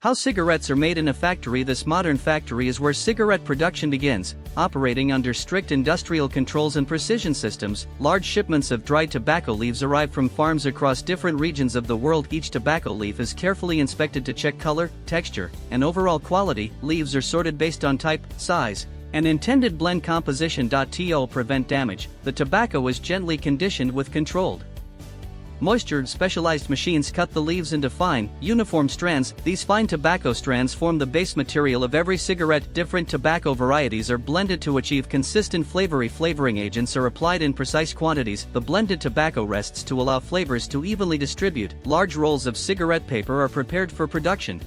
How cigarettes are made in a factory. This modern factory is where cigarette production begins, operating under strict industrial controls and precision systems. Large shipments of dried tobacco leaves arrive from farms across different regions of the world. Each tobacco leaf is carefully inspected to check color, texture, and overall quality. Leaves are sorted based on type, size, and intended blend composition. To prevent damage, the tobacco is gently conditioned with controlled moisture. Specialized machines cut the leaves into fine, uniform strands. These fine tobacco strands form the base material of every cigarette. Different tobacco varieties are blended to achieve consistent flavor. Flavoring agents are applied in precise quantities. The blended tobacco rests to allow flavors to evenly distribute. Large rolls of cigarette paper are prepared for production.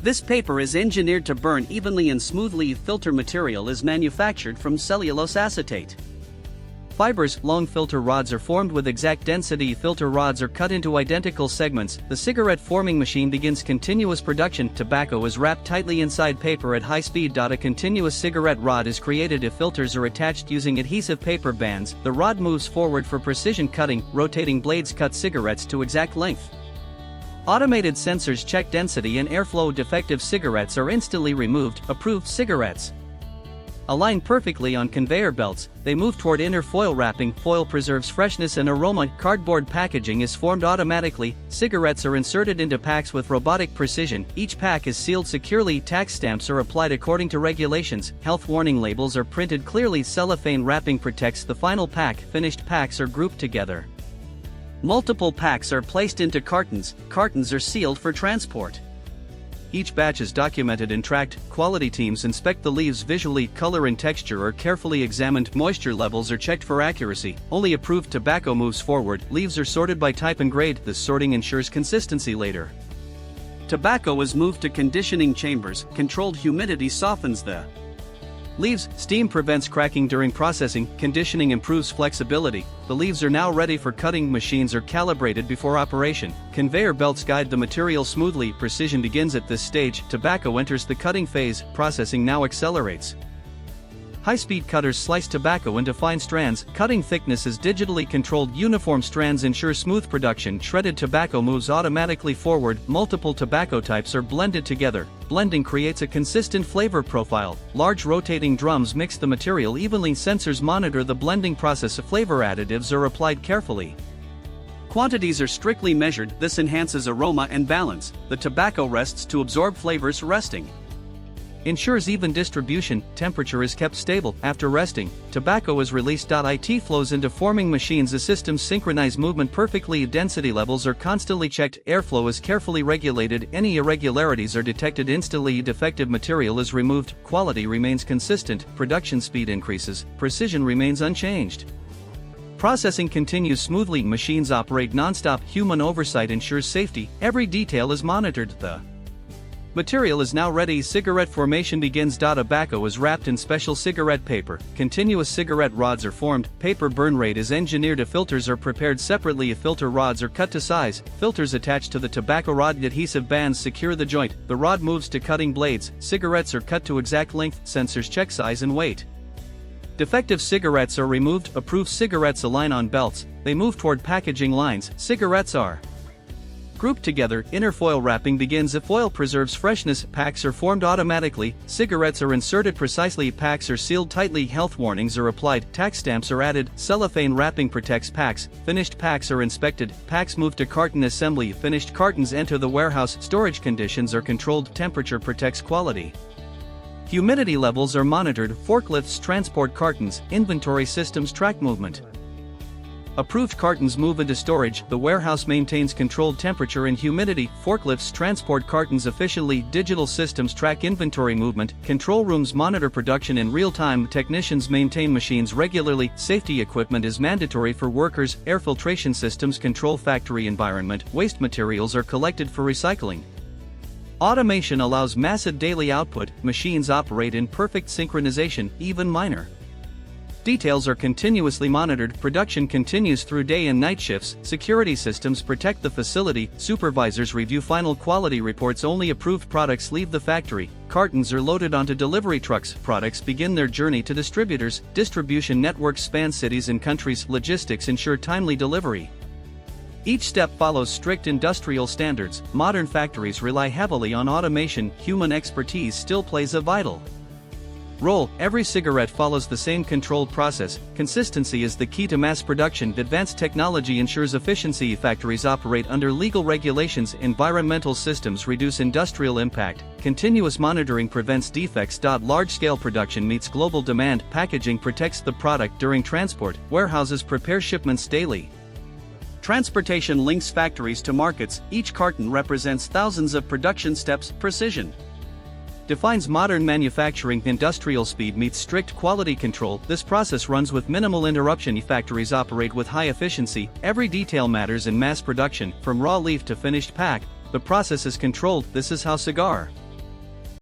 This paper is engineered to burn evenly and smoothly. Filter material is manufactured from cellulose acetate fibers. Long filter rods are formed with exact density. Filter rods are cut into identical segments. The cigarette forming machine begins continuous production. Tobacco is wrapped tightly inside paper at high speed. A continuous cigarette rod is created. If filters are attached using adhesive paper bands, the rod moves forward for precision cutting. Rotating blades cut cigarettes to exact length. Automated sensors check density and airflow. Defective cigarettes are instantly removed. Approved cigarettes align perfectly on conveyor belts. They move toward inner foil wrapping. Foil preserves freshness and aroma. Cardboard packaging is formed automatically. Cigarettes are inserted into packs with robotic precision. Each pack is sealed securely. Tax stamps are applied according to regulations. Health warning labels are printed clearly. Cellophane wrapping protects the final pack. Finished packs are grouped together. Multiple packs are placed into cartons. Cartons are sealed for transport. Each batch is documented and tracked. Quality teams inspect the leaves visually. Color and texture are carefully examined. Moisture levels are checked for accuracy. Only approved tobacco moves forward. Leaves are sorted by type and grade. This sorting ensures consistency later. Tobacco is moved to conditioning chambers. Controlled humidity softens the leaves. Steam prevents cracking during processing. Conditioning improves flexibility. The leaves are now ready for cutting. Machines are calibrated before operation. Conveyor belts guide the material smoothly. Precision begins at this stage. Tobacco enters the cutting phase. Processing now accelerates. High-speed cutters slice tobacco into fine strands. Cutting thickness is digitally controlled. Uniform strands ensure smooth production. Shredded tobacco moves automatically forward. Multiple tobacco types are blended together. Blending creates a consistent flavor profile. Large rotating drums mix the material evenly. Sensors monitor the blending process. Flavor additives are applied carefully. Quantities are strictly measured. This enhances aroma and balance. The tobacco rests to absorb flavors. Resting ensures even distribution. Temperature is kept stable. After resting, tobacco is released. It flows into forming machines. The systems synchronize movement perfectly. Density levels are constantly checked. Airflow is carefully regulated. Any irregularities are detected instantly. Defective material is removed. Quality remains consistent. Production speed increases. Precision remains unchanged. Processing continues smoothly. Machines operate non-stop. Human oversight ensures safety. Every detail is monitored. The material is now ready. Cigarette formation begins. Tobacco is wrapped in special cigarette paper. Continuous cigarette rods are formed. Paper burn rate is engineered. Filters are prepared separately. Filter rods are cut to size. Filters attached to the tobacco rod. Adhesive bands secure the joint. The rod moves to cutting blades. Cigarettes are cut to exact length. Sensors check size and weight. Defective cigarettes are removed. Approved cigarettes align on belts. They move toward packaging lines. Cigarettes are grouped together. Inner foil wrapping begins. If foil preserves freshness, packs are formed automatically. Cigarettes are inserted precisely. Packs are sealed tightly. Health warnings are applied. Tax stamps are added. Cellophane wrapping protects packs. Finished packs are inspected. Packs move to carton assembly. Finished cartons enter the warehouse. Storage conditions are controlled. Temperature protects quality. Humidity levels are monitored. Forklifts transport cartons. Inventory systems track movement. Approved cartons move into storage. The warehouse maintains controlled temperature and humidity. Forklifts transport cartons efficiently. Digital systems track inventory movement. Control rooms monitor production in real time. Technicians maintain machines regularly. Safety equipment is mandatory for workers. Air filtration systems control factory environment. Waste materials are collected for recycling. Automation allows massive daily output. Machines operate in perfect synchronization, even minor details are continuously monitored. Production continues through day and night shifts. Security systems protect the facility. Supervisors review final quality reports. Only approved products leave the factory. Cartons are loaded onto delivery trucks. Products begin their journey to distributors. Distribution networks span cities and countries. Logistics ensure timely delivery. Each step follows strict industrial standards. Modern factories rely heavily on automation. Human expertise still plays a vital role. Every cigarette follows the same controlled process. Consistency is the key to mass production. Advanced technology ensures efficiency. Factories operate under legal regulations. Environmental systems reduce industrial impact. Continuous monitoring prevents defects. Large-scale production meets global demand. Packaging protects the product during transport. Warehouses prepare shipments daily. Transportation links factories to markets. Each carton represents thousands of production steps. Precision defines modern manufacturing. Industrial speed meets strict quality control. This process runs with minimal interruption. Factories operate with high efficiency. Every detail matters in mass production. From raw leaf to finished pack, the process is controlled. This is how cigar